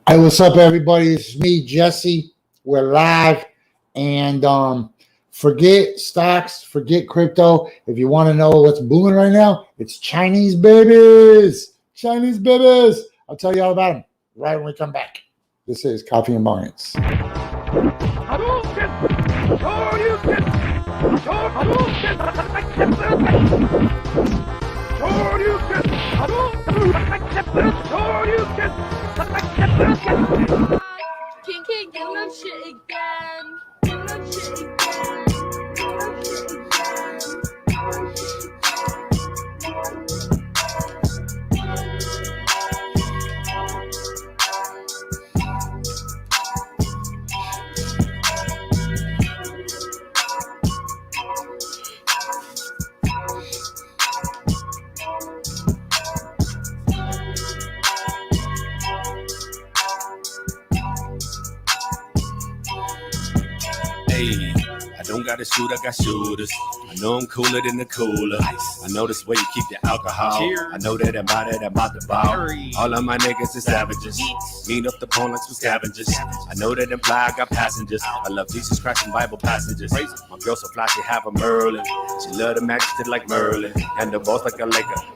Hey, what's up, everybody? It's me, Jesse. We're live. And forget stocks, forget crypto. If you want to know what's booming right now, it's Chinese babies. Chinese babies. I'll tell you all about them right when we come back. This is Coffee and Bonghits. King, give that shit again. Give that shit again. Give that shit Hey, I don't got a shoot, I got shooters. I know I'm cooler than the cooler. I know this way you keep your alcohol. I know that I'm about to ball. All of my niggas is savages. Mean up the phone like some scavengers. I know that them fly, I got passengers. I love Jesus Christ and Bible passages. My girl so fly, she have a Merlin. She love the majesty like Merlin. And the boss like a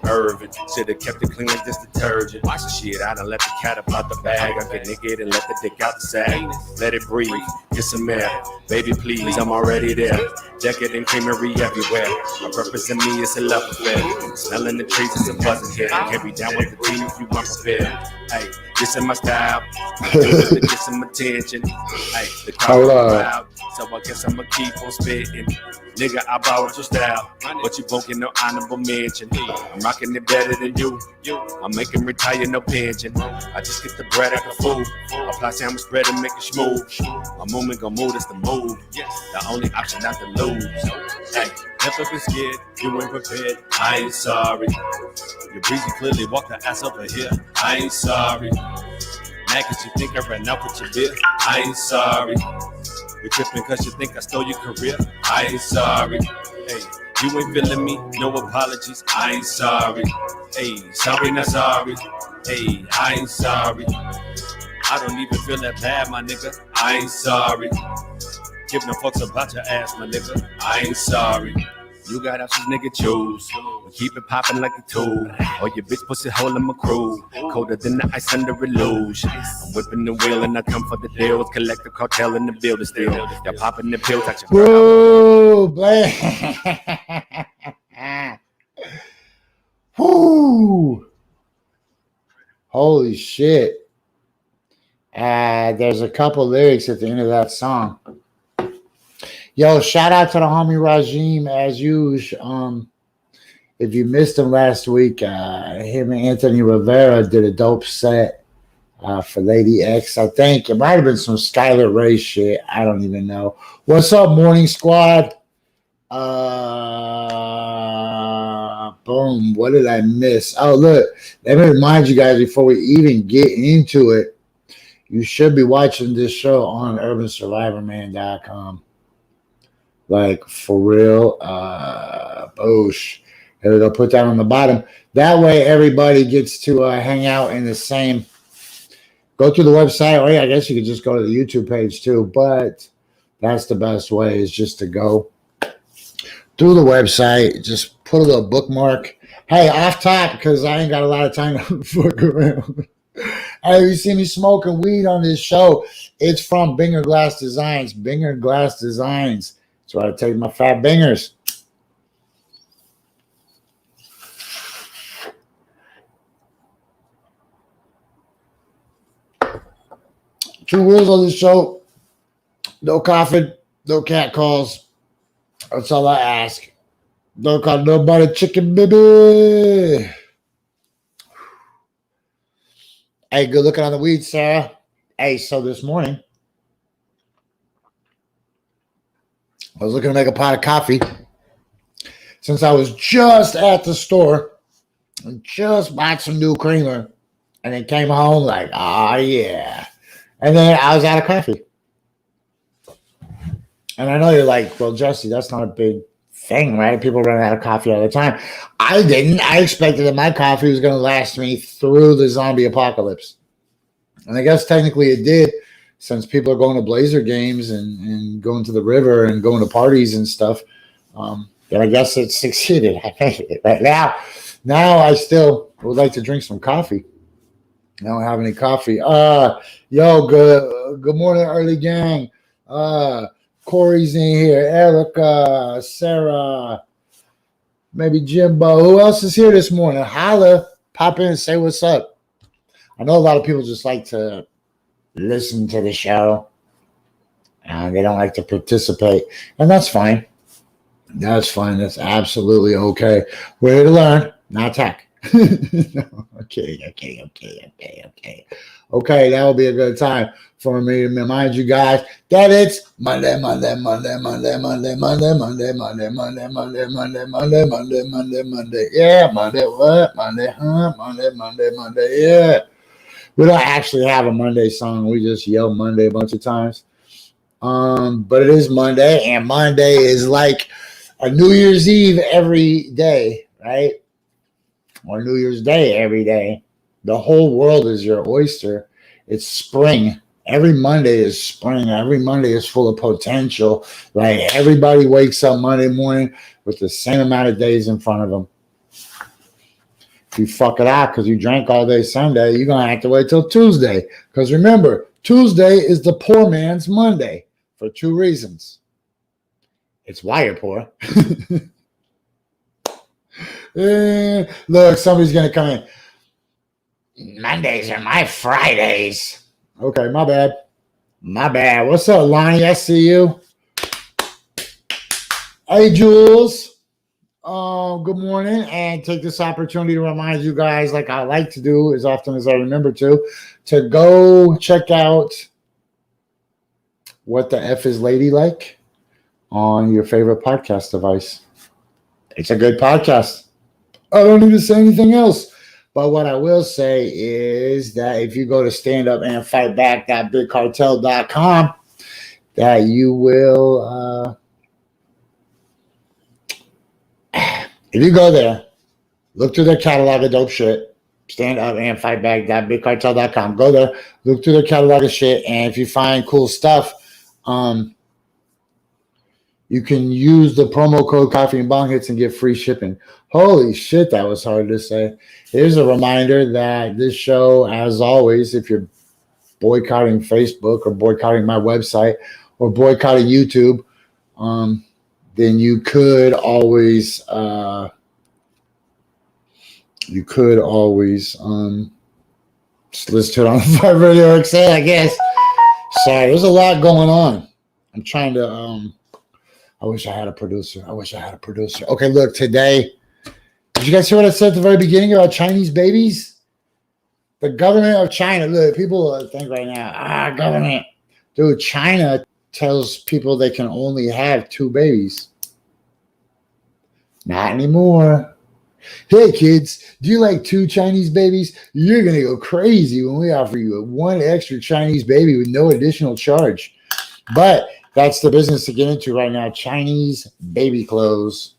Irvin. Should've kept it clean like this detergent. Shit, I done let the cat up out the bag. I get naked and let the dick out the sack. Let it breathe, get some air. Baby, please, I'm already there. Jacket and creamery everywhere. My purpose in me is a love affair. Smelling the trees, it's a buzzing here. Can't be down with the team if you want prepared. Hey, this is my style. To get some attention. Hey, the crowd loud, so I guess I'ma keep on spitting. Nigga, I borrowed your style, but you won't get no honorable mention. I'm rocking it better than you. I'm making retire no pension. I just get the bread like a fool. Apply sandwich bread and make it smooth. My movement gon' move, that's the move. The only option not to lose. Hey, never been scared, you ain't prepared. I ain't sorry. Your breezy clearly walked the ass over here. I ain't sorry. Mad cause you think I ran out with your beer. I ain't sorry. You're tripping cause you think I stole your career. I ain't sorry. Hey, you ain't feeling me, no apologies. I ain't sorry. Hey, sorry not sorry. Hey, I ain't sorry. I don't even feel that bad, my nigga. I ain't sorry. Give no fucks about your ass, my nigga. I ain't sorry. You got options, nigga, choose. We keep it popping like a tool. Or your bitch pussy hole in my crew. Colder than the ice under a luge. I'm whipping the wheel and I come for the deals. Collect the cartel in the building still. Y'all popping the pills at your Whoa, Blake. Whoo. Holy shit. There's a couple lyrics at the end of that song. Yo, shout out to the homie Rajim as usual. If you missed him last week, him and Anthony Rivera did a dope set for Lady X. I think it might have been some Skylar Ray shit. I don't even know. What's up, Morning Squad? Boom. What did I miss? Oh, look. Let me remind you guys before we even get into it, you should be watching this show on urbansurvivorman.com. Like, for real. Boosh. There we go. Put that on the bottom. That way, everybody gets to hang out in the same. Go to the website. Or yeah, I guess you could just go to the YouTube page too. But that's the best way is just to go through the website. Just put a little bookmark. Hey, off top, because I ain't got a lot of time to fuck around. Hey, you see me smoking weed on this show. It's from Binger Glass Designs. Binger Glass Designs. That's where I take my fat bingers. Two rules on this show. No coughing, no cat calls. That's all I ask. Don't call nobody chicken, baby. Hey, good looking on the weed, Sarah. Hey, so this morning, I was looking to make a pot of coffee. Since I was just at the store and just bought some new creamer and then came home like, oh, yeah. And then I was out of coffee. And I know you're like, well, Jesse, that's not a big thing, right? People run out of coffee all the time. I didn't. I expected that my coffee was going to last me through the zombie apocalypse. And I guess technically it did, since people are going to Blazer games and going to the river and going to parties and stuff. Then I guess it succeeded. I made it. Right now I still would like to drink some coffee. I don't have any coffee. Yo, good morning, early gang. Corey's in here. Erica, Sarah, maybe Jimbo. Who else is here this morning? Holla, pop in and say what's up. I know a lot of people just like to listen to the show. They don't like to participate, and that's fine. That's fine. That's absolutely okay. We're here to learn, not attack. No, okay. Okay, that will be a good time for me to remind you guys that it's Monday. Yeah, Monday what? Monday, huh? Monday. Yeah. We don't actually have a Monday song. We just yell Monday a bunch of times. But it is Monday, and Monday is like a New Year's Eve every day, right? Or New Year's Day every day. The whole world is your oyster. It's spring. Every Monday is spring. Every Monday is full of potential. Like everybody wakes up Monday morning with the same amount of days in front of them. If you fuck it out because you drank all day Sunday, you're going to have to wait till Tuesday. Because remember, Tuesday is the poor man's Monday for 2 reasons. It's why you're poor. Look, somebody's going to come in. Mondays are my Fridays. Okay, my bad. What's up, Lonnie? I see you. Hey, Jules. Good morning, and take this opportunity to remind you guys, like I like to do as often as I remember to go check out What the F is Ladylike on your favorite podcast device. It's a good podcast. I don't need to say anything else. But what I will say is that if you go to standupandfightback.bigcartel.com, that you will, if you go there, look through their catalog of dope shit, standupandfightback.bigcartel.com. Go there, look through their catalog of shit, and if you find cool stuff, you can use the promo code Coffee and Bong Hits and get free shipping. Holy shit, that was hard to say. Here's a reminder that this show, as always, if you're boycotting Facebook or boycotting my website or boycotting YouTube, then you could always just listen to it on Five Radio XA, I guess. Sorry, there's a lot going on. I'm trying to I wish I had a producer. Okay, look, today, did you guys hear what I said at the very beginning about Chinese babies? The government of China, look, people think right now, government. Dude, China tells people they can only have 2 babies. Not anymore. Hey, kids, do you like 2 Chinese babies? You're going to go crazy when we offer you 1 extra Chinese baby with no additional charge. But that's the business to get into right now. Chinese baby clothes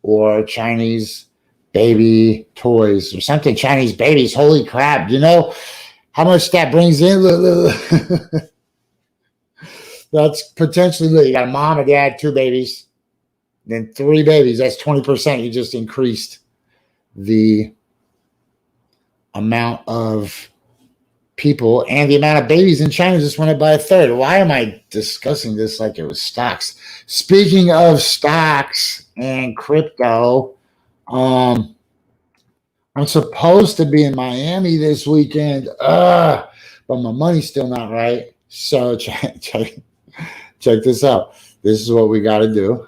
or Chinese baby toys or something. Chinese babies. Holy crap. You know how much that brings in? Look. That's potentially, look, you got a mom, a dad, 2 babies, then 3 babies. That's 20%. You just increased the amount of people, and the amount of babies in China just went up by 1/3. Why am I discussing this like it was stocks? Speaking of stocks and crypto, I'm supposed to be in Miami this weekend, but my money's still not right. So check this out. This is what we got to do.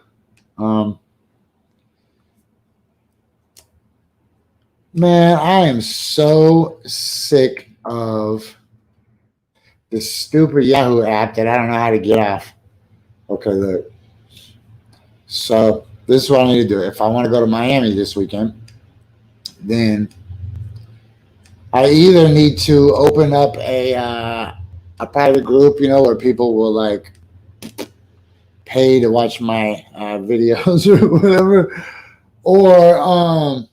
Man, I am so sick of this stupid Yahoo app that I don't know how to get off. Okay, look. So this is what I need to do. If I want to go to Miami this weekend, then I either need to open up a private group, where people will like pay to watch my videos or whatever, or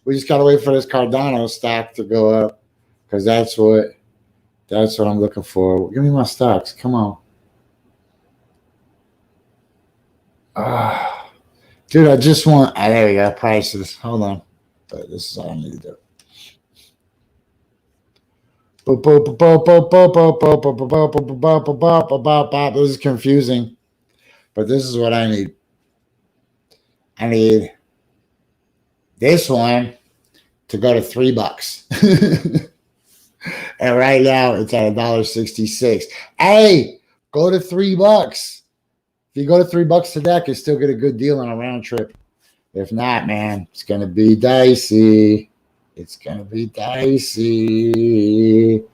we just gotta wait for this Cardano stock to go up, because that's what That's what I'm looking for. Give me my stocks. Come on. Dude, I just want. There we go. Prices. Hold on. But this is all I need to do. This is confusing, but this is what I need. I need this one to go to $3. And right now it's at $1.66. Hey, go to $3. If you go to $3 today, I can still get a good deal on a round trip. If not, man, it's gonna be dicey. It's gonna be dicey.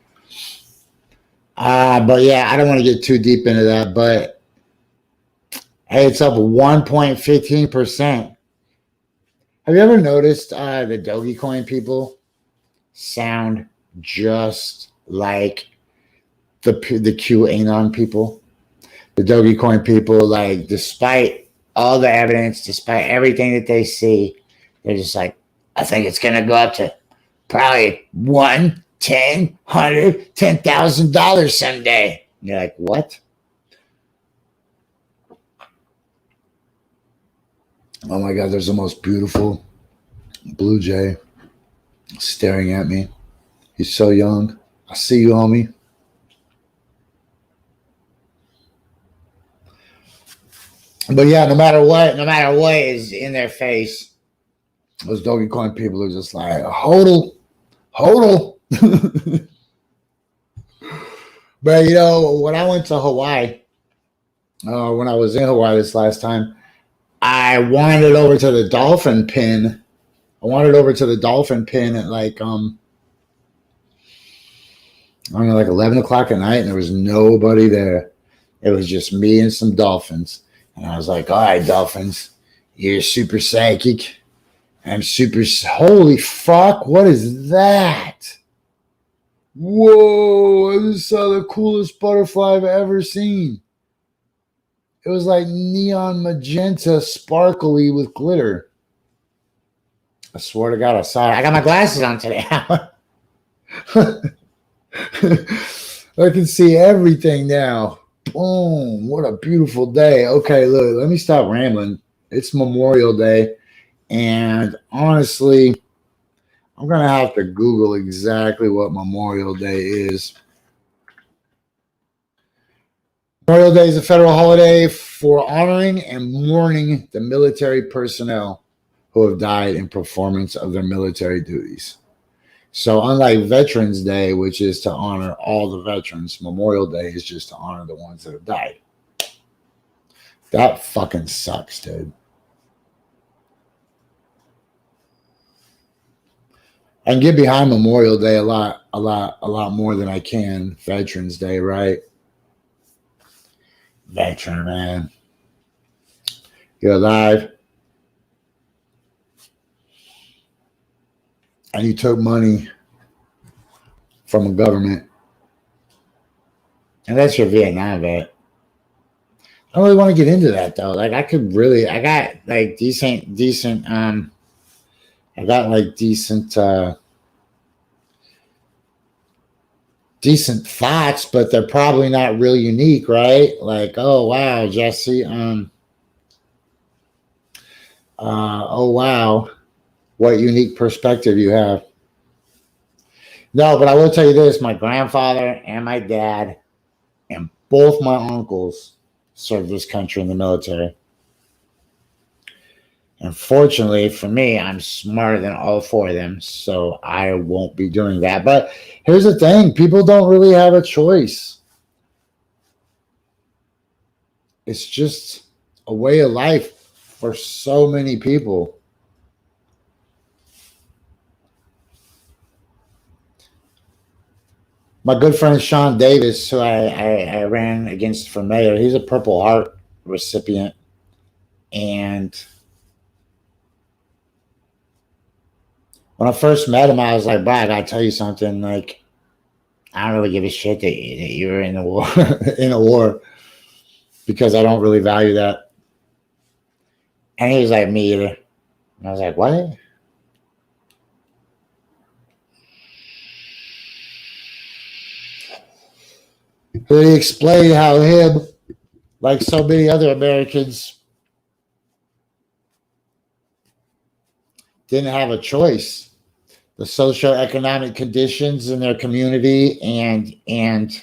But yeah, I don't want to get too deep into that. But hey, it's up 1.15%. Have you ever noticed the Dogecoin people sound just like the QAnon people? The Dogecoin people, like, despite all the evidence, despite everything that they see, they're just like, I think it's gonna go up to probably $1, $10, $100, $10,000 someday. And you're like, what? Oh my God, there's the most beautiful blue jay staring at me. He's so young. I see you, homie. But yeah, no matter what is in their face, those Dogecoin people are just like, hodl. But you know, when I went to Hawaii, when I was in Hawaii this last time, I wandered over to the dolphin pin. At like I don't know, like 11 o'clock at night, and there was nobody there. It was just me and some dolphins. And I was like, all right, dolphins, you're super psychic. I'm super, holy fuck, what is that? Whoa, I just saw the coolest butterfly I've ever seen. It was like neon magenta, sparkly with glitter. I swear to God, I saw it. I got my glasses on today. I can see everything now. Boom, what a beautiful day. Okay, look, let me stop rambling. It's Memorial Day, and honestly, I'm going to have to Google exactly what Memorial Day is. Memorial Day is a federal holiday for honoring and mourning the military personnel who have died in performance of their military duties. So unlike Veterans Day, which is to honor all the veterans, Memorial Day is just to honor the ones that have died. That fucking sucks, dude. I can get behind Memorial Day a lot more than I can Veterans Day, right? Veteran, man. You're alive. And you took money from a government. And that's your Vietnam vet. I don't really want to get into that though. Like I got like decent thoughts, but they're probably not real unique, right? Like, oh wow, Jesse, oh wow, what unique perspective you have. No, but I will tell you this, my grandfather and my dad and both my uncles served this country in the military. And fortunately for me, I'm smarter than all four of them, so I won't be doing that. But here's the thing, people don't really have a choice. It's just a way of life for so many people. My good friend Sean Davis, who I ran against for mayor, he's a Purple Heart recipient. And when I first met him, I was like, bro, I gotta tell you something. Like, I don't really give a shit that you're in a war, because I don't really value that. And he was like, me either. And I was like, what? He explained how him, like so many other Americans, didn't have a choice. The socioeconomic conditions in their community and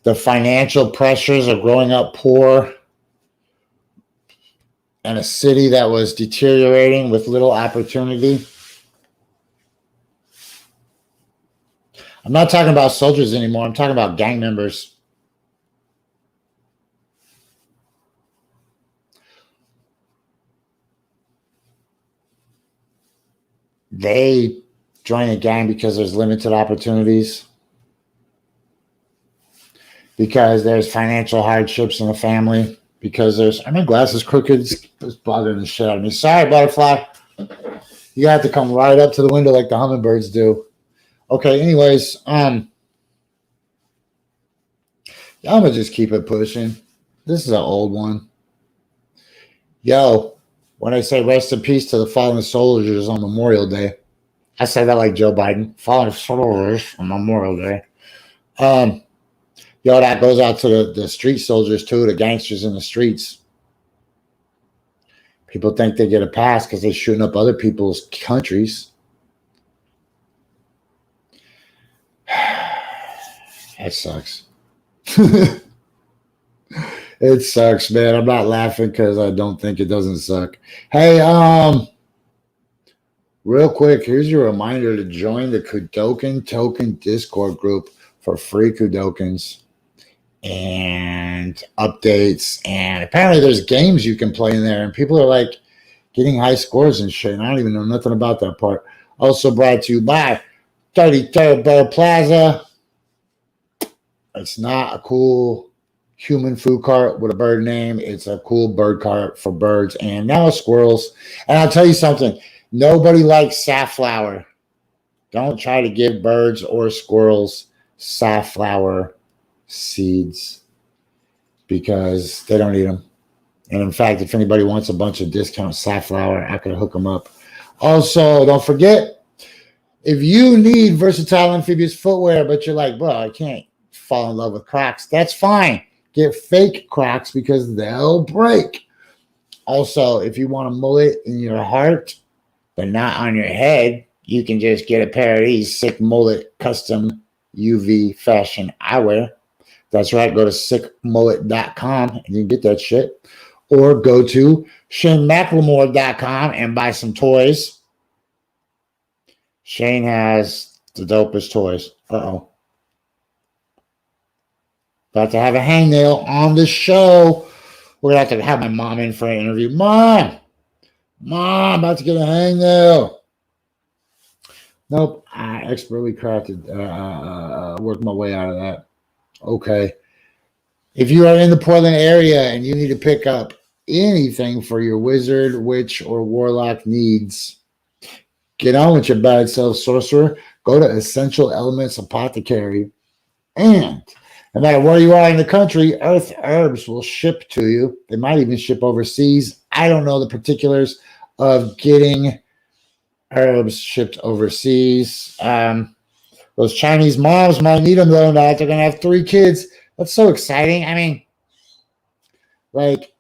the financial pressures of growing up poor in a city that was deteriorating with little opportunity. I'm not talking about soldiers anymore. I'm talking about gang members. They join a gang because there's limited opportunities, because there's financial hardships in the family, because there's, my glass is crooked. It's bothering the shit out of me. Sorry, butterfly. You have to come right up to the window like the hummingbirds do. Okay, anyways, I'm gonna just keep it pushing. This is an old one. Yo, when I say rest in peace to the fallen soldiers on Memorial Day, I said that like Joe Biden. Fallen soldiers on Memorial Day. Yo, that goes out to the street soldiers too, the gangsters in the streets. People think they get a pass because they're shooting up other people's countries. That sucks. It sucks, man. I'm not laughing because I don't think it doesn't suck. Hey, real quick, here's your reminder to join the Kudokan Token Discord group for free Kudokans and updates. And apparently there's games you can play in there, and people are like getting high scores and shit. And I don't even know nothing about that part. Also brought to you by 33rd Bird Plaza. It's not a cool human food cart with a bird name. It's a cool bird cart for birds and now squirrels. And I'll tell you something. Nobody likes safflower. Don't try to give birds or squirrels safflower seeds because they don't eat them. And in fact, if anybody wants a bunch of discount safflower, I could hook them up. Also, don't forget, if you need versatile amphibious footwear, but you're like, bro, I can't fall in love with Crocs, that's fine. Get fake Crocs because they'll break. Also, if you want a mullet in your heart, but not on your head, you can just get a pair of these sick mullet custom UV fashion eyewear. That's right. Go to sickmullet.com and you can get that shit. Or go to ShaneMcLemore.com and buy some toys. Shane has the dopest toys. Uh-oh. About to have a hangnail on the show. We're going to have to have my mom in for an interview. Mom, about to get a hangnail. Nope. I expertly crafted, worked my way out of that. Okay. If you are in the Portland area and you need to pick up anything for your wizard, witch, or warlock needs, get on with your bad self, sorcerer. Go to Essential Elements Apothecary. And no matter where you are in the country, Earth Herbs will ship to you. They might even ship overseas. I don't know the particulars of getting herbs shipped overseas. Those Chinese moms might need them though. Now they're going to have 3 kids. That's so exciting. I mean, like,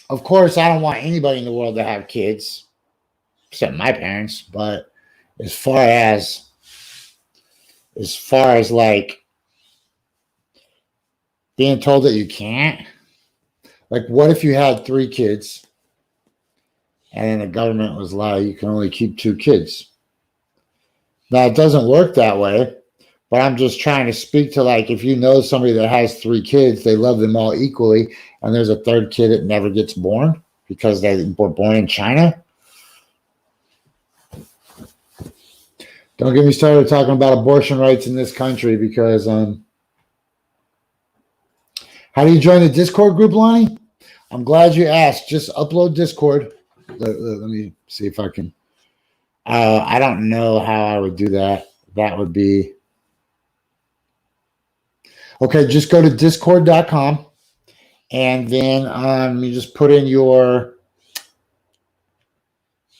of course, I don't want anybody in the world to have kids, except my parents. But as far as like being told that you can't, like, what if you had 3 kids and then the government was like, you can only keep 2 kids? Now, it doesn't work that way, but I'm just trying to speak to, like, if you know somebody that has 3 kids, they love them all equally, and there's a 3rd kid that never gets born because they were born in China. Don't get me started talking about abortion rights in this country because how do you join the Discord group, Lonnie? I'm glad you asked. Just upload Discord. Let me see if I can. I don't know how I would do that. That would be. Okay, just go to discord.com and then you just put in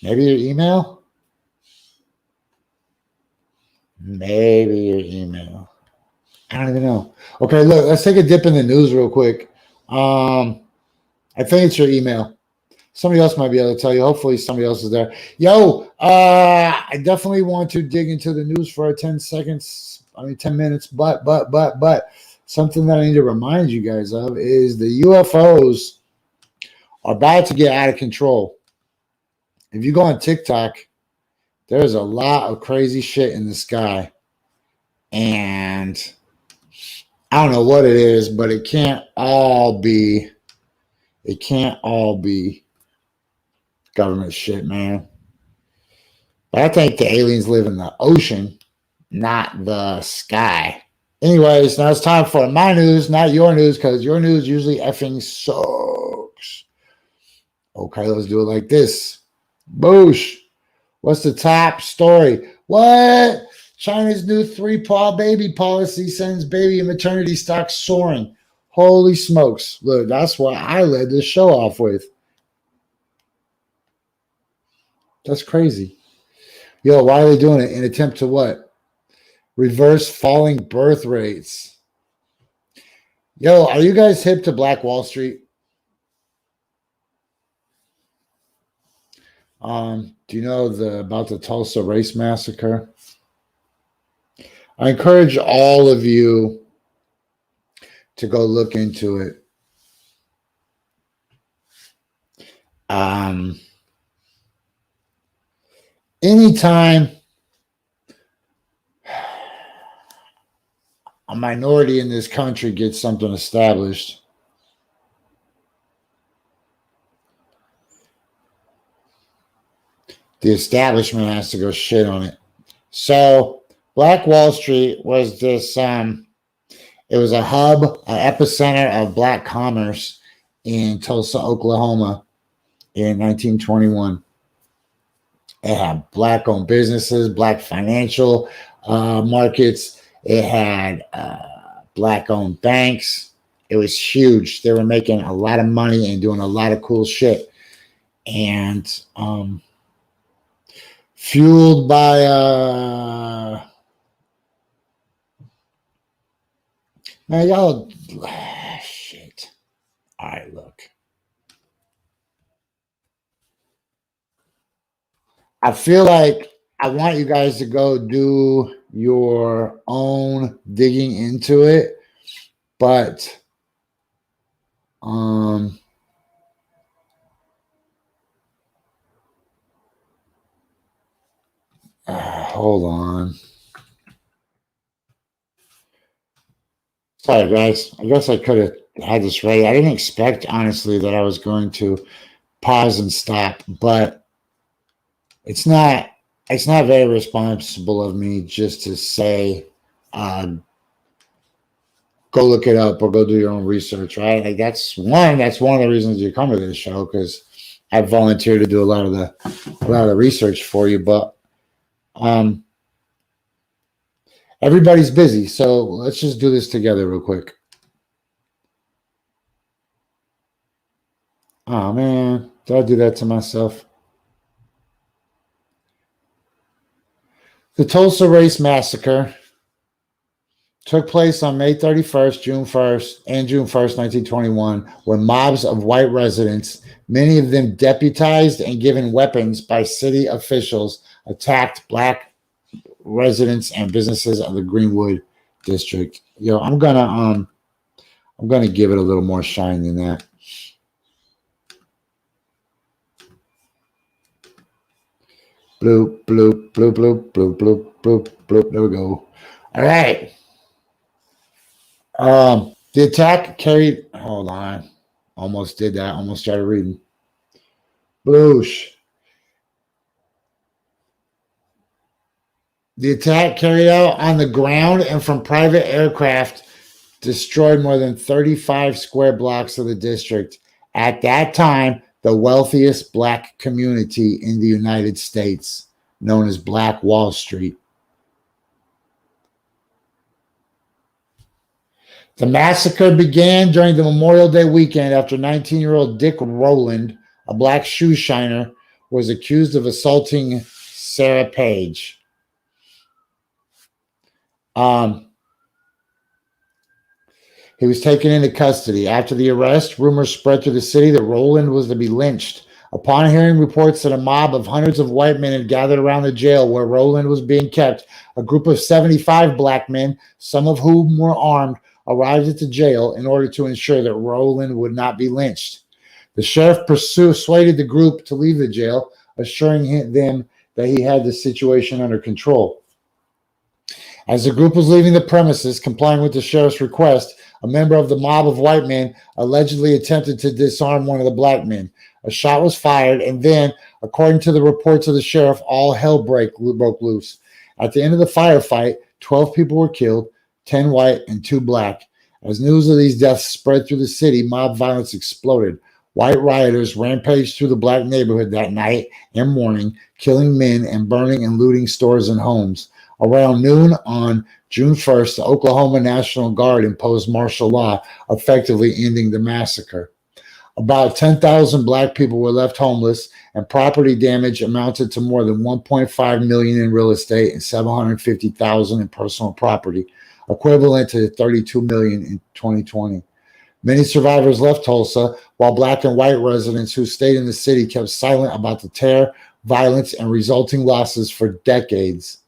maybe your email. Maybe your email. I don't even know. Okay, look, let's take a dip in the news real quick. I think it's your email. Somebody else might be able to tell you. Hopefully somebody else is there. Yo, I definitely want to dig into the news for 10 minutes, but something that I need to remind you guys of is the UFOs are about to get out of control. If you go on TikTok, there's a lot of crazy shit in the sky. And I don't know what it is, but it can't all be government shit, man. But I think the aliens live in the ocean, not the sky. Anyways, now it's time for my news, not your news, because your news usually effing sucks. Okay, let's do it like this. Boosh. What's the top story? What? China's new 3-paw baby policy sends baby and maternity stocks soaring. Holy smokes. Look, that's what I led this show off with. That's crazy. Yo, why are they doing it? In attempt to what? Reverse falling birth rates. Yo, are you guys hip to Black Wall Street? Do you know about the Tulsa race massacre? I encourage all of you to go look into it. Anytime a minority in this country gets something established, the establishment has to go shit on it. So Black Wall Street was this, it was a hub, an epicenter of black commerce in Tulsa, Oklahoma in 1921. It had black-owned businesses, black financial markets. It had black-owned banks. It was huge. They were making a lot of money and doing a lot of cool shit. And fueled by man, y'all shit. All right, look. I feel like I want you guys to go do your own digging into it, but hold on. Sorry, guys. I guess I could have had this ready. I didn't expect, honestly, that I was going to pause and stop, but it's not very responsible of me just to say, go look it up or go do your own research, right? Like that's one of the reasons you come to this show, because I volunteer to do a lot of the research for you, but everybody's busy, so let's just do this together real quick. Oh man, did I do that to myself? The Tulsa Race Massacre took place on May 31st, June 1st, 1921, when mobs of white residents, many of them deputized and given weapons by city officials, attacked black residents and businesses of the Greenwood district. Yo, I'm gonna give it a little more shine than that. Bloop, bloop, bloop, bloop, bloop, bloop, bloop, bloop. There we go. All right. The attack carried. Hold on. Almost did that. Almost started reading. Bloosh. The attack carried out on the ground and from private aircraft destroyed more than 35 square blocks of the district. At that time, the wealthiest black community in the United States, known as Black Wall Street. The massacre began during the Memorial Day weekend after 19-year-old Dick Rowland, a black shoe shiner, was accused of assaulting Sarah Page. He was taken into custody. After the arrest, rumors spread through the city that Rowland was to be lynched. Upon hearing reports that a mob of hundreds of white men had gathered around the jail where Rowland was being kept, a group of 75 black men, some of whom were armed, arrived at the jail in order to ensure that Rowland would not be lynched. The sheriff persuaded the group to leave the jail, assuring them that he had the situation under control. As the group was leaving the premises, complying with the sheriff's request, a member of the mob of white men allegedly attempted to disarm one of the black men. A shot was fired, and then, according to the reports of the sheriff, all hell broke loose. At the end of the firefight, 12 people were killed, 10 white and 2 black. As news of these deaths spread through the city, mob violence exploded. White rioters rampaged through the black neighborhood that night and morning, killing men and burning and looting stores and homes. Around noon on June 1st, the Oklahoma National Guard imposed martial law, effectively ending the massacre. About 10,000 black people were left homeless, and property damage amounted to more than $1.5 million in real estate and $750,000 in personal property, equivalent to $32 million in 2020. Many survivors left Tulsa, while black and white residents who stayed in the city kept silent about the terror, violence, and resulting losses for decades.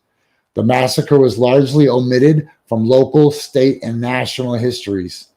The massacre was largely omitted from local, state, and national histories.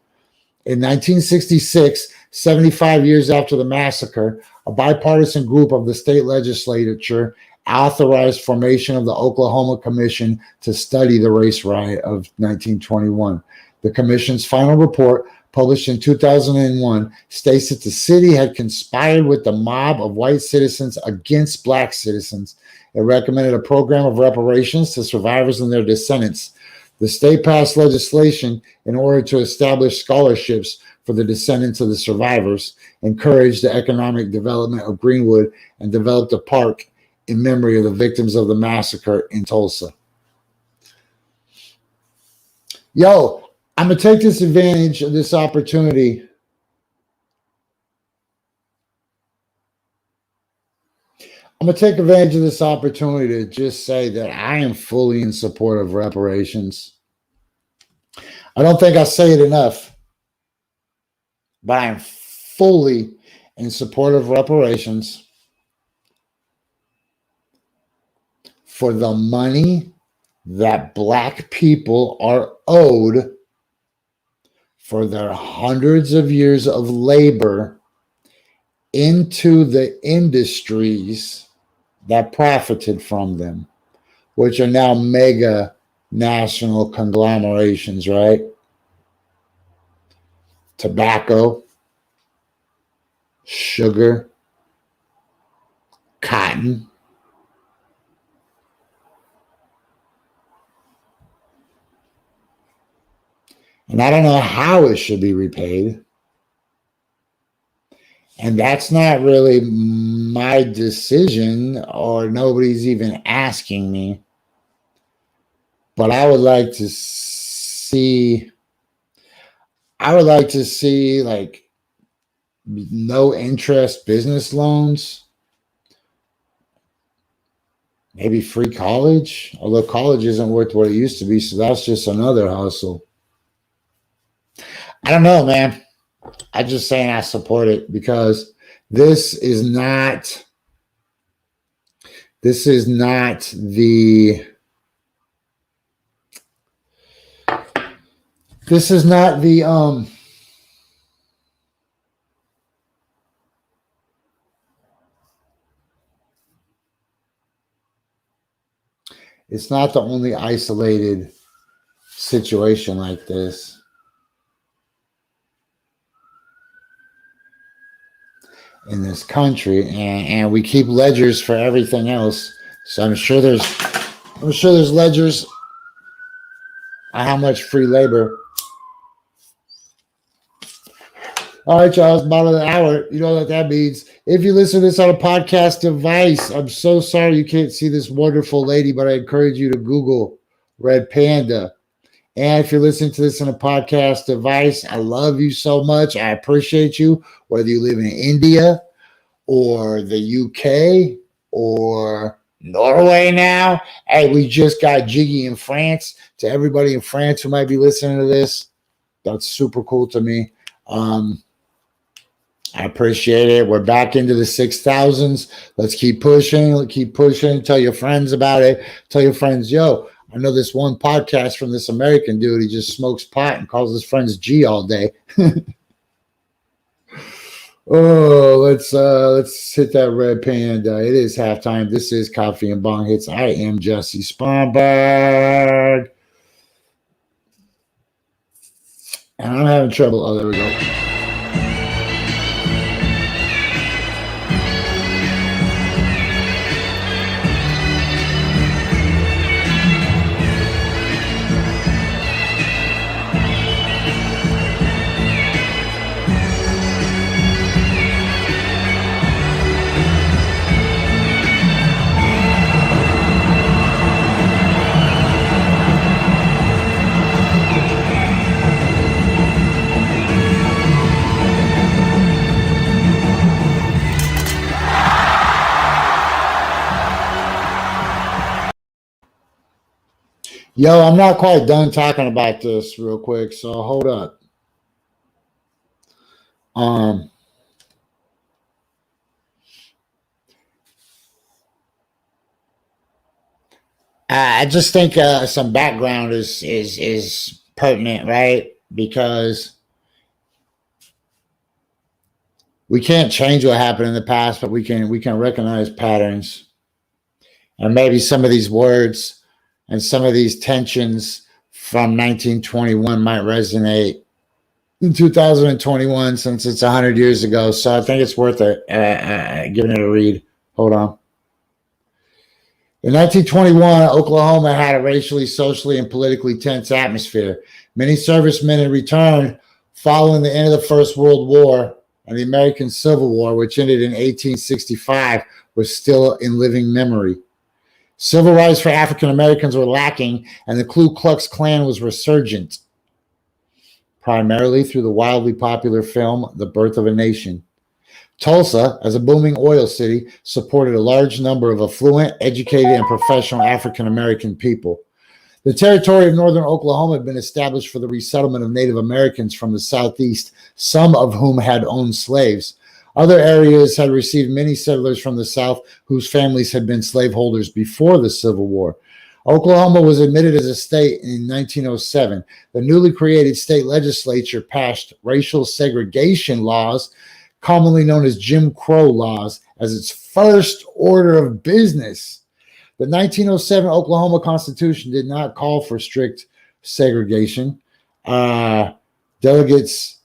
In 1966, 75 years after the massacre, a bipartisan group of the state legislature authorized formation of the Oklahoma Commission to study the race riot of 1921. The commission's final report, published in 2001, states that the city had conspired with the mob of white citizens against black citizens. It recommended a program of reparations to survivors and their descendants. The state passed legislation in order to establish scholarships for the descendants of the survivors, encouraged the economic development of Greenwood, and developed a park in memory of the victims of the massacre in Tulsa. Yo, I'm going to take this advantage of this opportunity. I'm going to take advantage of this opportunity to just say that I am fully in support of reparations. I don't think I say it enough, but I am fully in support of reparations for the money that black people are owed for their hundreds of years of labor into the industries that profited from them, which are now mega national conglomerations, right? Tobacco, sugar, cotton. And I don't know how it should be repaid. And that's not really my decision, or nobody's even asking me. But I would like to see like no interest business loans, maybe free college, although college isn't worth what it used to be. So that's just another hustle. I don't know, man. I'm just saying I support it because this is not the it's not the only isolated situation like this. In this country, and we keep ledgers for everything else. So I'm sure there's ledgers on how much free labor. All right, y'all, it's about an hour. You know what that means. If you listen to this on a podcast device, I'm so sorry you can't see this wonderful lady, but I encourage you to Google Red Panda. And if you're listening to this on a podcast device, I love you so much. I appreciate you, whether you live in India or the UK or Norway now. Hey, we just got Jiggy in France. To everybody in France who might be listening to this, that's super cool to me. I appreciate it. We're back into the 6,000s. Let's keep pushing. Let's keep pushing. Tell your friends about it. Tell your friends, yo, I know this one podcast from this American dude. He just smokes pot and calls his friends G all day. Oh, let's hit that red panda. It is halftime. This is Coffee and Bong Hits. I am Jesse Sponberg. And I'm having trouble. Oh, there we go. Yo, I'm not quite done talking about this real quick, so hold up. I just think some background is pertinent, right? Because we can't change what happened in the past, but we can recognize patterns, and maybe some of these words and some of these tensions from 1921 might resonate in 2021 since it's 100 years ago. So I think it's worth it giving it a read. Hold on. In 1921, Oklahoma had a racially, socially, and politically tense atmosphere. Many servicemen had returned following the end of the First World War, and the American Civil War, which ended in 1865, was still in living memory. Civil rights for African Americans were lacking, and the Ku Klux Klan was resurgent, primarily through the wildly popular film The Birth of a Nation. Tulsa, as a booming oil city, supported a large number of affluent, educated, and professional African American people. The territory of northern Oklahoma had been established for the resettlement of Native Americans from the southeast, some of whom had owned slaves. Other areas had received many settlers from the South whose families had been slaveholders before the Civil War. Oklahoma was admitted as a state in 1907. The newly created state legislature passed racial segregation laws, commonly known as Jim Crow laws, as its first order of business. The 1907 Oklahoma Constitution did not call for strict segregation. Delegates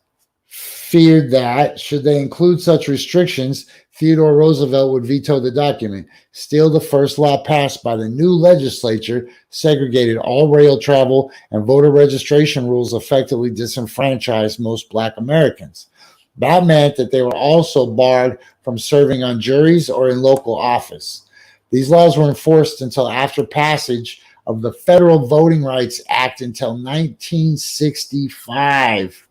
feared that, should they include such restrictions, Theodore Roosevelt would veto the document. Still, the first law passed by the new legislature segregated all rail travel, and voter registration rules effectively disenfranchised most Black Americans. That meant that they were also barred from serving on juries or in local office. These laws were enforced until after passage of the Federal Voting Rights Act until 1965.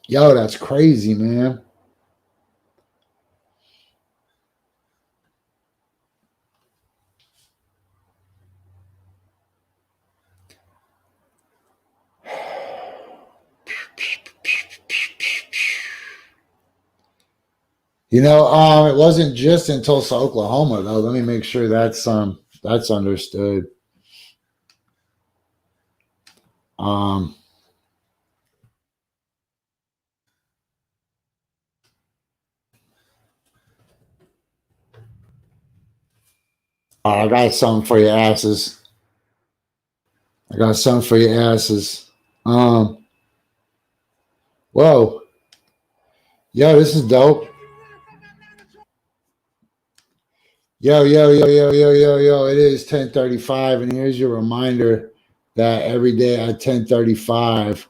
Yo, that's crazy, man. You know, it wasn't just in Tulsa, Oklahoma, though. Let me make sure that's understood. I got something for your asses. Whoa. Yo, this is dope. Yo. It is 10:35, and here's your reminder that every day at 10:35,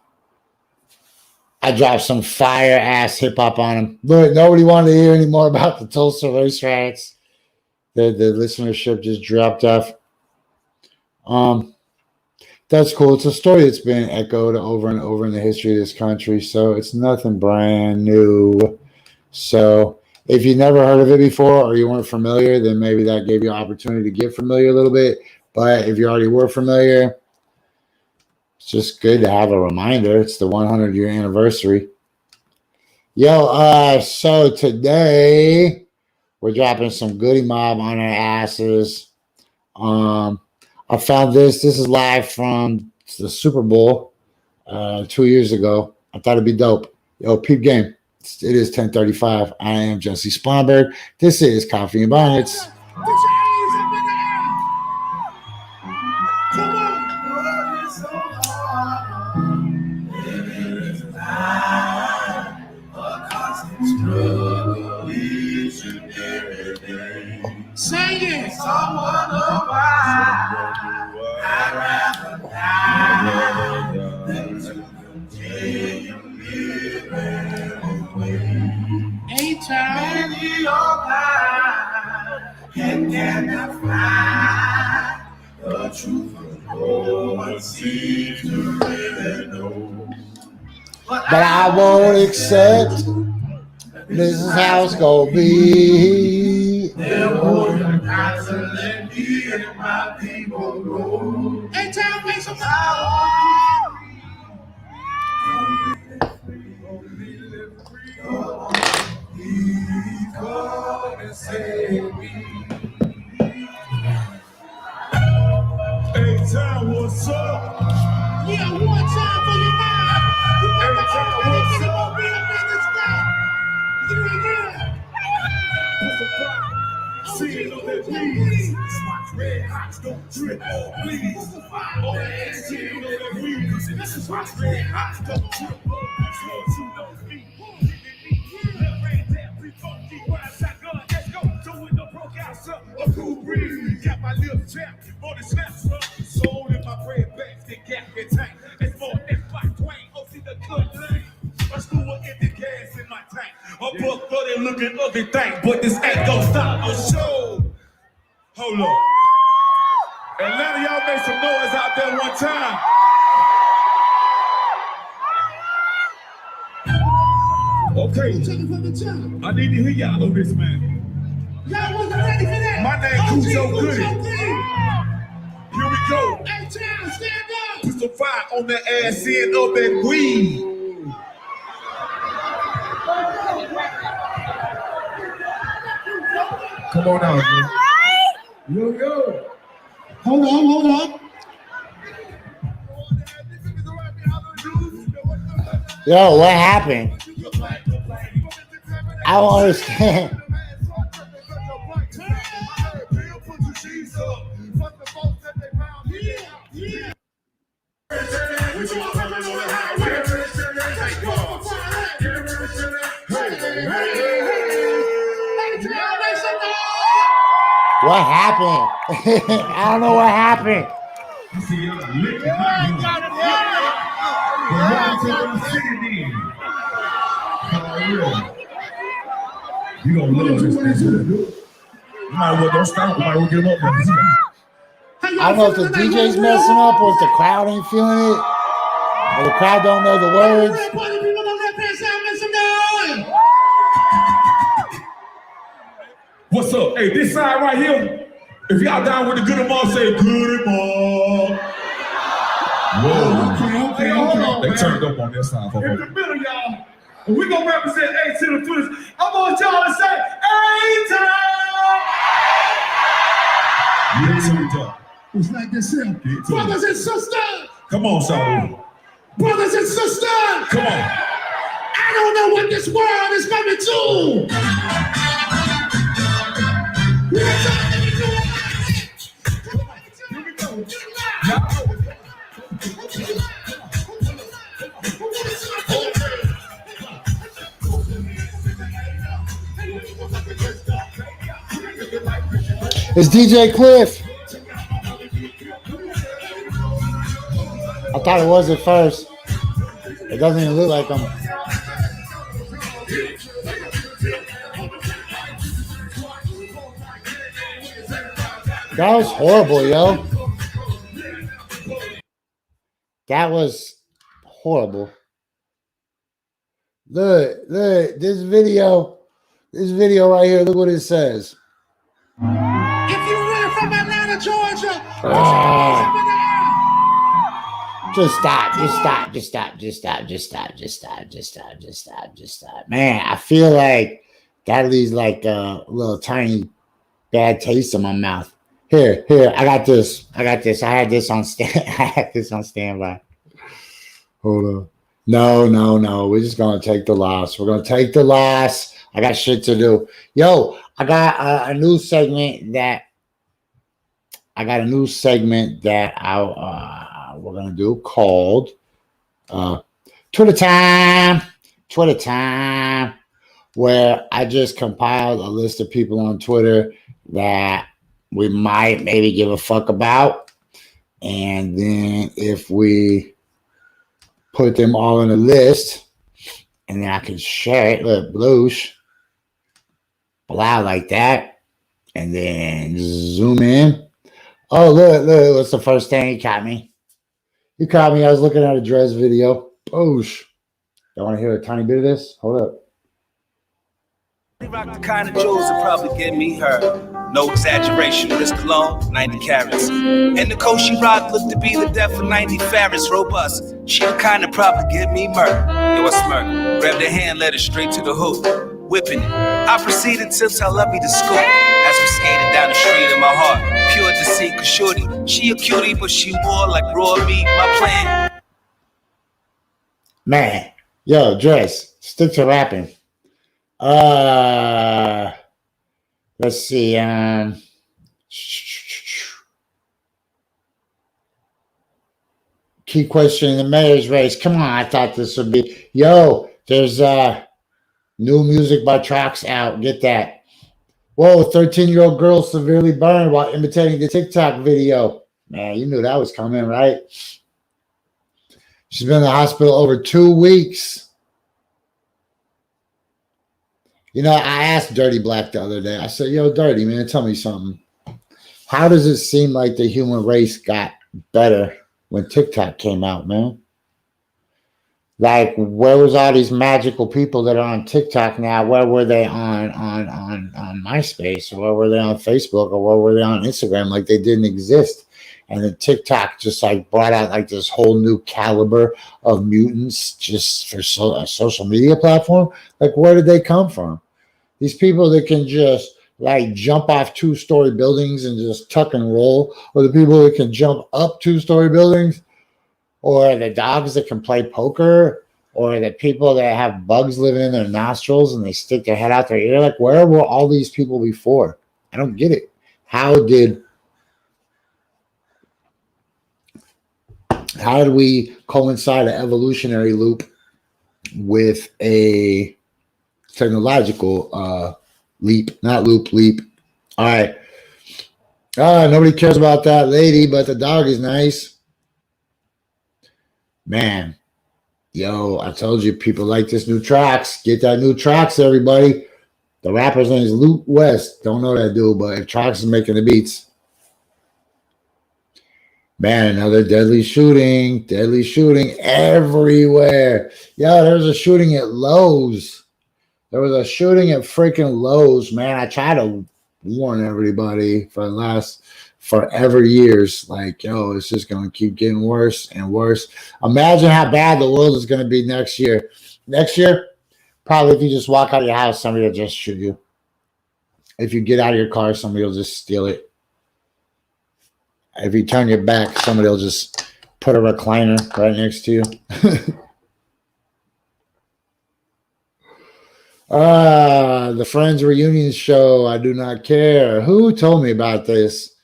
I drop some fire ass hip hop on them. Look, nobody wanted to hear any more about the Tulsa race riots. The listenership just dropped off. That's cool. It's a story that's been echoed over and over in the history of this country, so it's nothing brand new. So if you never heard of it before or you weren't familiar, then maybe that gave you an opportunity to get familiar a little bit. But if you already were familiar, it's just good to have a reminder. It's the 100-year anniversary. Yo, so today we're dropping some Goody Mob on our asses. I found this. This is live from the Super Bowl 2 years ago. I thought it'd be dope. Yo, peep game. It is 10:35. I am Jesse Sponberg. This is Coffee and Bonnets. Sing it. Someone I'd rather die than to continue living away. Anytime in your life and cannot find the truth of no one seems to really know. But I won't accept. This is how it's gonna be. Therefore, you got to let me and my people go. Hey, tell me some God and save me. Hey, time, what's up? Yeah, one time for your mind. Hey, time, what's up? Be up in this thing. Yeah. See it on that please. Spots red hot, don't drip or bleed. Oh, that see it on that weed. This is what's red hot, don't drip or bleed. You know me. Let's go. So in the broke house up, a cool breeze. Got my lips chapped on the snaps up. Soul in my bread bags, they gap and tank. It's more than Black Twain. Oh, see the good lane. A school will get the gas in my tank. A buck 30 looking ugly thing, but this ain't gonna stop no show. Hold up. Atlanta, y'all make some noise out there one time. Okay, I need to hear y'all on this, man. Y'all wasn't ready for that. My name is Joe Goody. Here we go. Hey, Town, stand up. Put some fire on that ass, end up and weed. Come on out, man. Yo. Hold on. Yo, what happened? I don't understand. What happened? I don't know what happened. You gonna love this. You might as well don't stop. You might as well get him up there. I don't know if the DJ's messing up or if the crowd ain't feeling it. Or the crowd don't know the words. What's up? Hey, this side right here. If y'all down with the good mom, say good mom. Whoa. Okay. They turned up on this side. In the middle, y'all. And we gonna represent A to the fullest. I want y'all to say A-Town. It's like this here. Brothers and sisters. Come on, Saul. Brothers and sisters. Come on. I don't know what this world is coming to. Here we go. It's DJ Cliff. I thought it was at first. It doesn't even look like him. That was horrible, yo. That was horrible. Look, this video right here. Look what it says. If you live from Atlanta, Georgia, just stop. Man, I feel like that leaves like a little tiny bad taste in my mouth. Here, I got this. I had this on standby. Hold on. No. We're just gonna take the loss. We're gonna take the loss. I got shit to do. Yo, I got a new segment that we're gonna do called Twitter time, where I just compiled a list of people on Twitter that we might maybe give a fuck about, and then if we put them all in a list, and then I can share it, look, bloosh, blow like that, and then zoom in. Oh, look, what's the first thing he caught me? I was looking at a Dress video. Boosh. Y'all want to hear a tiny bit of this? Hold up. Rock the kind of jewels that probably get me hurt. No exaggeration, this cologne, 90 carats. And the coat she rocked looked to be the death of 90 farats. Robust, she the kind that probably get me murk. Yo, I smirk, grabbed her hand, led her straight to the hook. Whipping it, I proceeded till I love me to school. As we skated down the street in my heart, pure deceit, cause shorty, she a cutie, but she more like raw meat, my plan. Man, yo, Dress, stick to rapping. Let's see. Key question in the mayor's race. Come on, I thought this would be. Yo, there's new music by Trox out. Get that. Whoa, 13-year-old girl severely burned while imitating the TikTok video. Man, you knew that was coming, right? She's been in the hospital over 2 weeks. You know, I asked Dirty Black the other day. I said, yo, Dirty, man, tell me something. How does it seem like the human race got better when TikTok came out, man? Like, where was all these magical people that are on TikTok now? Where were they on MySpace? Or where were they on Facebook? Or where were they on Instagram? Like, they didn't exist. And then TikTok just like brought out like this whole new caliber of mutants just for a social media platform. Like, where did they come from? These people that can just like jump off 2-story buildings and just tuck and roll, or the people that can jump up 2-story buildings, or the dogs that can play poker, or the people that have bugs living in their nostrils and they stick their head out their ear. Like, where were all these people before? I don't get it. How did we coincide an evolutionary loop with a technological leap? Not loop, leap. All right. Nobody cares about that lady, but the dog is nice. Man, yo, I told you people like this new Trox. Get that new Trox, everybody. The rapper's name is Luke West. Don't know that dude, but if Trox is making the beats. Man, another deadly shooting everywhere. Yeah, there was a shooting at Lowe's. There was a shooting at freaking Lowe's, man. I try to warn everybody for the last forever years. Like, yo, it's just going to keep getting worse and worse. Imagine how bad the world is going to be next year. Next year, probably if you just walk out of your house, somebody will just shoot you. If you get out of your car, somebody will just steal it. If you turn your back, somebody will just put a recliner right next to you. The Friends reunion show. I do not care. Who told me about this?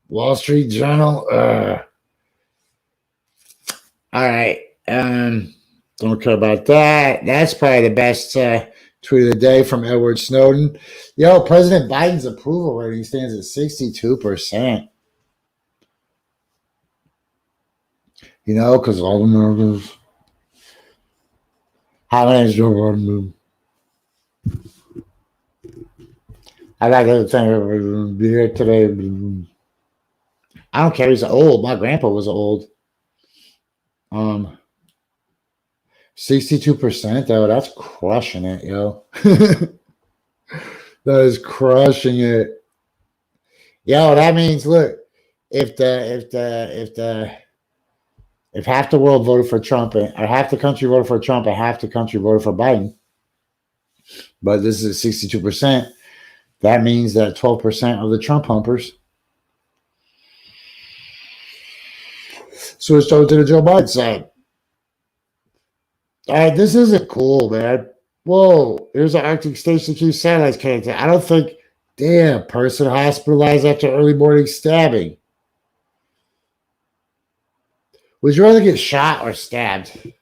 Wall Street Journal. All right. Don't care about that. That's probably the best tweet of the day from Edward Snowden. Yo, President Biden's approval rating stands at 62%. You know, because all Americans. Hi, my name is Joe Biden. I got the thing to be here today. I don't care. He's old. My grandpa was old. 62% though. That's crushing it, yo. That is crushing it. Yo, that means look, if half the world voted for Trump or half the country voted for Trump and half the country voted for Biden, but this is 62%, that means that 12% of the Trump humpers switched over to the Joe Biden side. All right, this isn't cool, man. Whoa, here's an Arctic Station Q satellites connected. I don't think, damn, person hospitalized after early morning stabbing. Would you rather get shot or stabbed?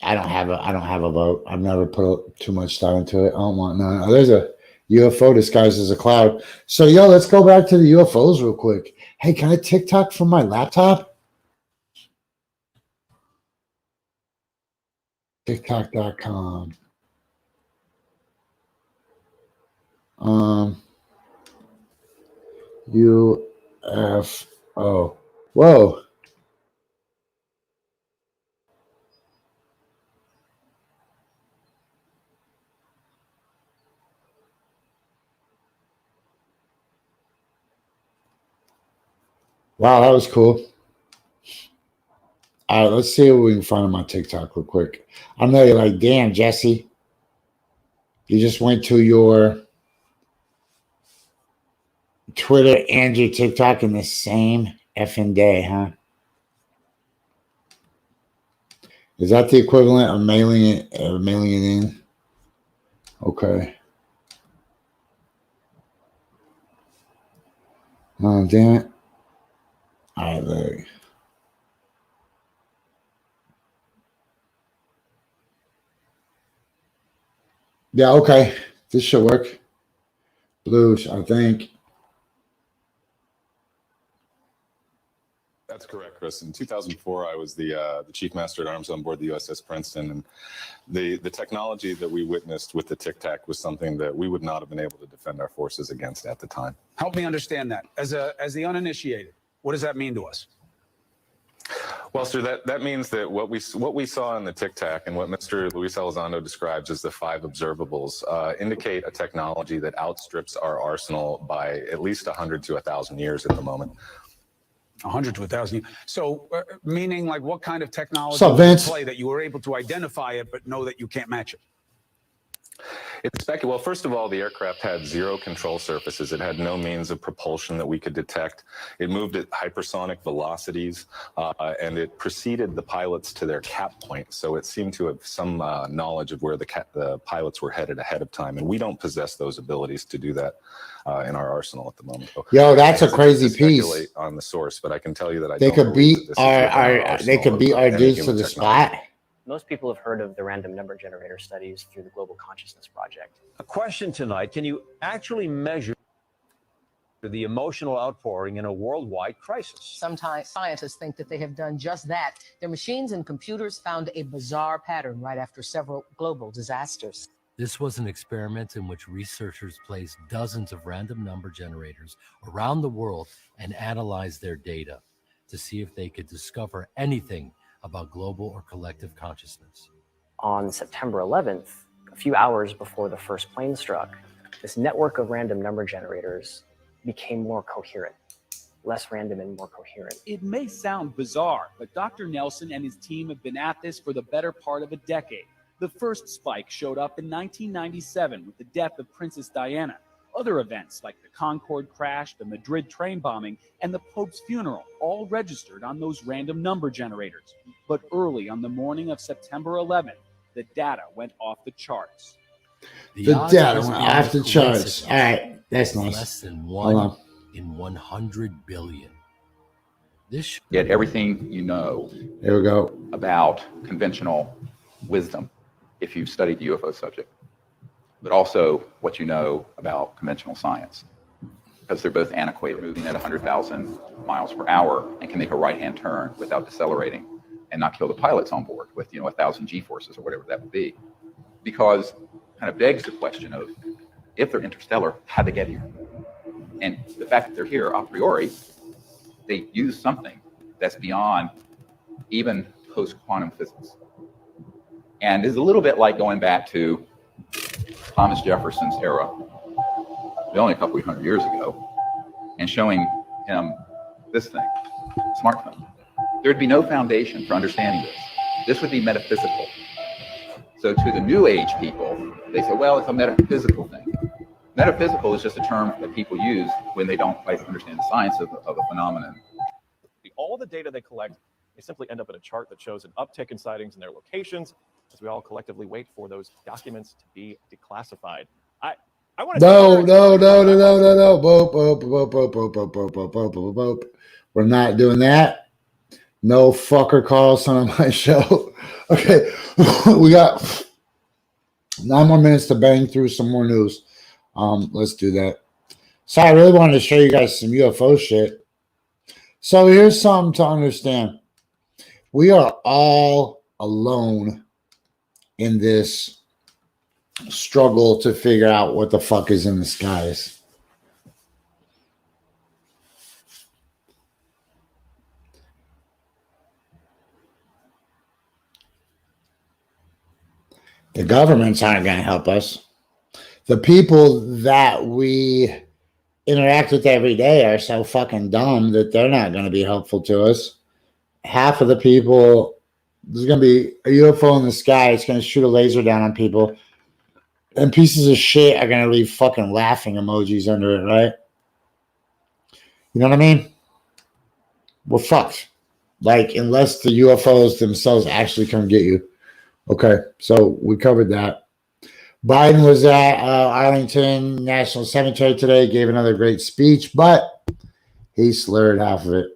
I don't have a vote. I've never put too much thought into it. I don't want none. Oh, there's a UFO disguised as a cloud. So, yo, let's go back to the UFOs real quick. Hey, can I TikTok from my laptop? TikTok.com. UFO. Whoa. Wow, that was cool. All right, let's see what we can find on my TikTok real quick. I know you're like, damn, Jesse. You just went to your Twitter and your TikTok in the same effing day, huh? Is that the equivalent of mailing it in? Okay. Oh, damn it. All right, look. Yeah, okay. This should work. Blues, I think. That's correct, Chris. In 2004, I was the chief master at arms on board the USS Princeton, and the technology that we witnessed with the Tic Tac was something that we would not have been able to defend our forces against at the time. Help me understand that. As the uninitiated, what does that mean to us? Well, sir, that means that what we saw in the Tic Tac and what Mr. Luis Elizondo describes as the 5 observables indicate a technology that outstrips our arsenal by at least 100 to 1,000 years at the moment. 100 to 1,000. So, meaning like what kind of technology play that you were able to identify it, but know that you can't match it? Well, first of all, the aircraft had 0 control surfaces. It had no means of propulsion that we could detect. It moved at hypersonic velocities, and it preceded the pilots to their cap point. So it seemed to have some knowledge of where the pilots were headed ahead of time. And we don't possess those abilities to do that in our arsenal at the moment. So yo, that's a crazy piece. On the source, but I can tell you that they could beat our dudes to the spot. Most people have heard of the random number generator studies through the Global Consciousness Project. A question tonight, can you actually measure the emotional outpouring in a worldwide crisis? Sometimes scientists think that they have done just that. Their machines and computers found a bizarre pattern right after several global disasters. This was an experiment in which researchers placed dozens of random number generators around the world and analyzed their data to see if they could discover anything about global or collective consciousness. On September 11th, a few hours before the first plane struck, this network of random number generators became more coherent, less random and more coherent. It may sound bizarre, but Dr. Nelson and his team have been at this for the better part of a decade. The first spike showed up in 1997 with the death of Princess Diana. Other events like the Concorde crash, the Madrid train bombing, and the Pope's funeral all registered on those random number generators. But early on the morning of September 11th, the data went off the charts. The data went off the charts. All right, that's nice. Less than 1 in 100 billion. Yet everything you know there we go about conventional wisdom, if you've studied the UFO subject, but also what you know about conventional science, because they're both antiquated, moving at 100,000 miles per hour and can make a right-hand turn without decelerating and not kill the pilots on board with 1,000 G-forces or whatever that would be. Because kind of begs the question of, if they're interstellar, how'd they get here? And the fact that they're here a priori they use something that's beyond even post-quantum physics. And it's a little bit like going back to Thomas Jefferson's era, only a couple of hundred years ago, and showing him this thing, smartphone. There'd be no foundation for understanding this. This would be metaphysical. So to the new age people, they say, well, it's a metaphysical thing. Metaphysical is just a term that people use when they don't quite understand the science of a phenomenon. All the data they collect, they simply end up in a chart that shows an uptick in sightings and their locations as we all collectively wait for those documents to be declassified. I want to No. Boop. We're not doing that. No fucker Carlson on my show. Okay, we got 9 more minutes to bang through some more news. Let's do that. So I really wanted to show you guys some UFO shit. So here's something to understand. We are all alone in this struggle to figure out what the fuck is in the skies. The governments aren't going to help us. The people that we interact with every day are so fucking dumb that they're not going to be helpful to us. Half of the people, there's going to be a UFO in the sky. It's going to shoot a laser down on people. And pieces of shit are going to leave fucking laughing emojis under it, right? You know what I mean? We're fucked. Like, unless the UFOs themselves actually come get you. Okay, so we covered that. Biden was at Arlington National Cemetery today, gave another great speech, but he slurred half of it.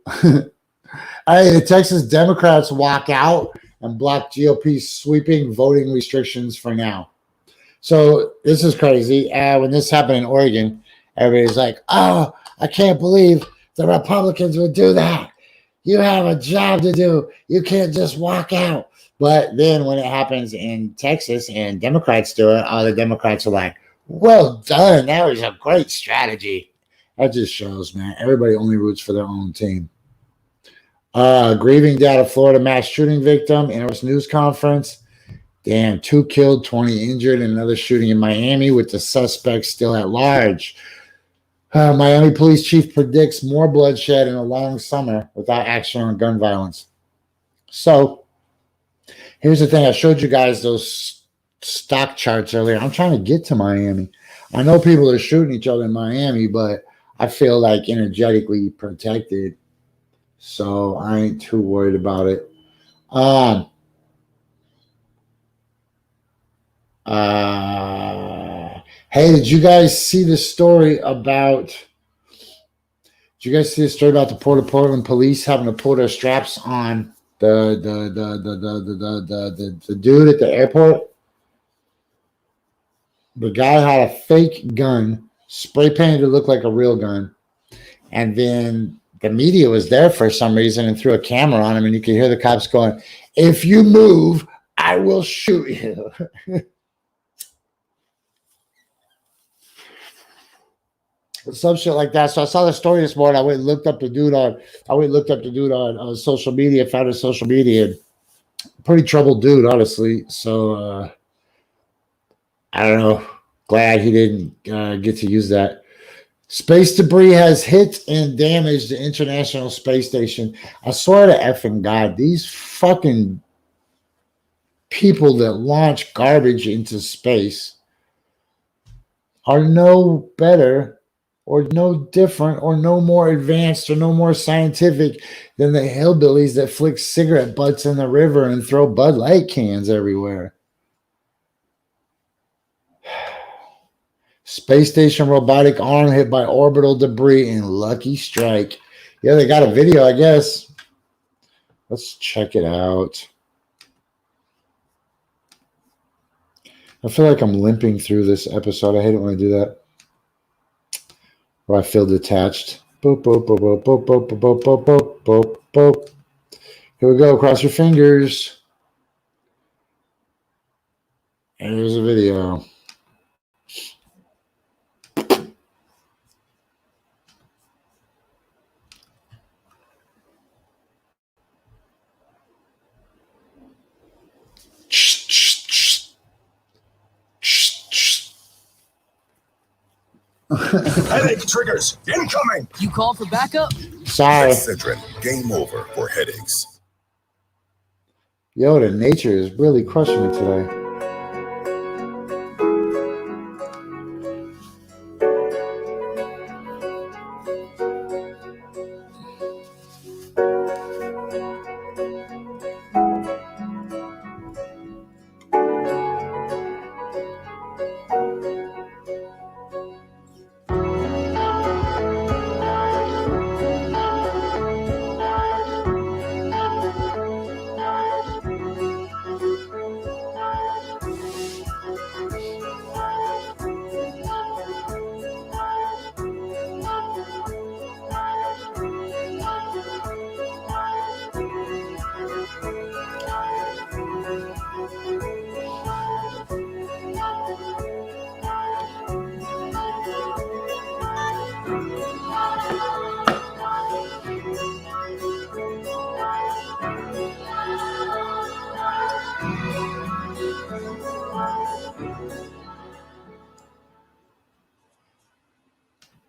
Hey, the Texas Democrats walk out and block GOP sweeping voting restrictions for now. So this is crazy. When this happened in Oregon, everybody's like, oh, I can't believe the Republicans would do that. You have a job to do. You can't just walk out. But then when it happens in Texas and Democrats do it, all the Democrats are like, well done. That was a great strategy. That just shows, man. Everybody only roots for their own team. Grieving death of Florida mass shooting victim in a news conference. Damn, 2 killed, 20 injured, and another shooting in Miami with the suspect still at large. Miami police chief predicts more bloodshed in a long summer without action on gun violence. So, here's the thing. I showed you guys those stock charts earlier. I'm trying to get to Miami. I know people are shooting each other in Miami, but I feel like energetically protected. So I ain't too worried about it. Hey, did you guys see the story about... Did you guys see the story about the Port of Portland police having to pull their straps on the dude at the airport? The guy had a fake gun, spray painted to look like a real gun, and then the media was there for some reason and threw a camera on him, and you could hear the cops going, "If you move, I will shoot you." Some shit like that. So I saw the story this morning. I went and looked up the dude on social media, found his social media. Pretty troubled dude, honestly. So I don't know. Glad he didn't get to use that. Space debris has hit and damaged the International Space Station. I swear to effing God, these fucking people that launch garbage into space are no better or no different or no more advanced or no more scientific than the hillbillies that flick cigarette butts in the river and throw Bud Light cans everywhere. Space station robotic arm hit by orbital debris in lucky strike. Yeah, they got a video, I guess. Let's check it out. I feel like I'm limping through this episode. I hate it when I do that. Or I feel detached. Boop, boop, boop, boop, boop, boop, boop, boop, boop, boop, boop. Here we go. Cross your fingers. And here's a video. Headache triggers incoming. You called for backup? Sorry. Excedrin, game over for headaches. Yo, the nature is really crushing it today.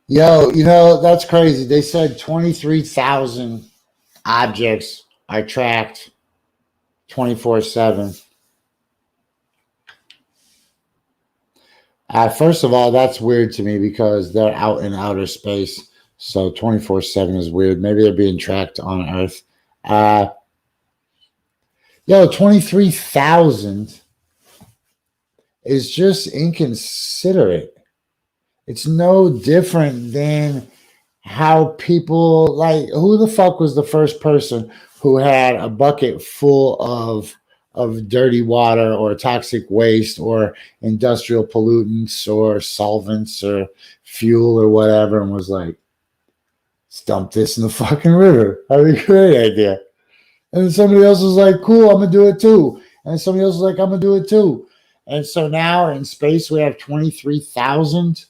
Yo, you know, that's crazy. They said 23,000 objects are tracked 24/7. First of all, that's weird to me because they're out in outer space. So 24/7 is weird. Maybe they're being tracked on Earth. Yo, 23,000 is just inconsiderate. It's no different than how people, like, who the fuck was the first person who had a bucket full of dirty water or toxic waste or industrial pollutants or solvents or fuel or whatever and was like, let's dump this in the fucking river. That'd be a great idea. And then somebody else was like, cool, I'm going to do it too. And somebody else was like, I'm going to do it too. And so now in space, we have 23,000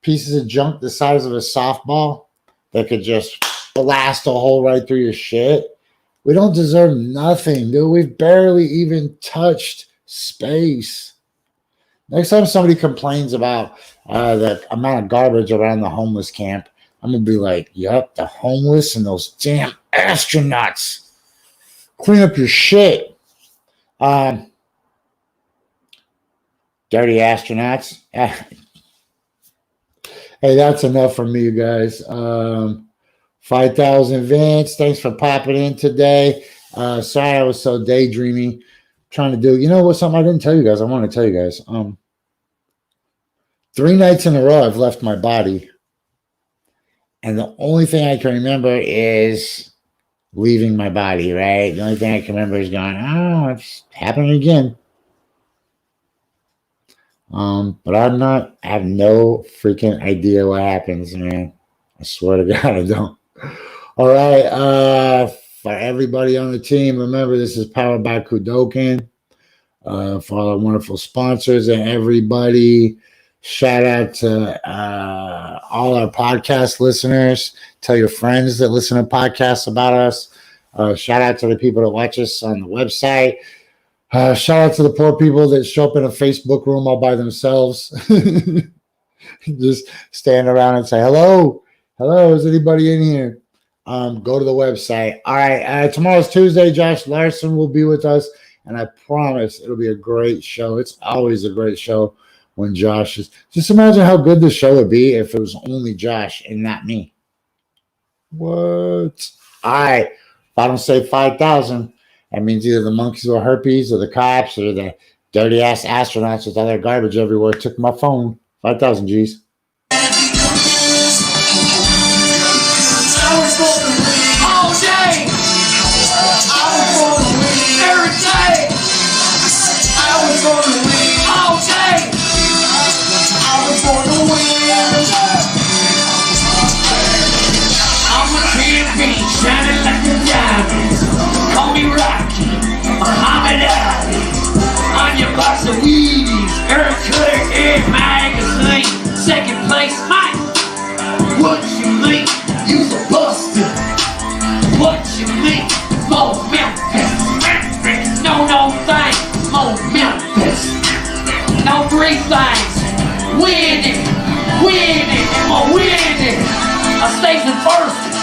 pieces of junk the size of a softball that could just blast a hole right through your shit. We don't deserve nothing, dude. We've barely even touched space. Next time somebody complains about the amount of garbage around the homeless camp, I'm going to be like, yup, the homeless and those damn astronauts. Clean up your shit. Dirty astronauts. Hey, that's enough from me, you guys. 5,000 Vince, thanks for popping in today. Sorry I was so daydreamy. Trying to do, you know what, something I didn't tell you guys. I want to tell you guys. 3 nights in a row I've left my body. And the only thing I can remember is leaving my body, right? The only thing I can remember is going, oh, it's happening again. But I have no freaking idea what happens, man. I swear to God, I don't. All right. For everybody on the team, remember this is powered by Kudokan. For all our wonderful sponsors and everybody, shout out to all our podcast listeners. Tell your friends that listen to podcasts about us. Shout out to the people that watch us on the website. Shout out to the poor people that show up in a Facebook room all by themselves. Just stand around and say, hello, is anybody in here? Go to the website. All right, tomorrow's Tuesday. Josh Larson will be with us, and I promise it'll be a great show. It's always a great show when Josh is. Just imagine how good the show would be if it was only Josh and not me. What? All right, if I don't say 5,000, that means either the monkeys with herpes or the cops or the dirty-ass astronauts with all their garbage everywhere took my phone. 5,000 G's. All day, I was gonna win. Every day, I was gonna win. All day, I was gonna win. I'm a champion, shining like a diamond. Call me Rocky, Muhammad Ali. On your box of Wheaties, Earth Cutter, Air Magazine. Second place, Mike. What you mean? You's a buster. What you mean? More Memphis. No thing. More Memphis. No 3 things. Winning. station first.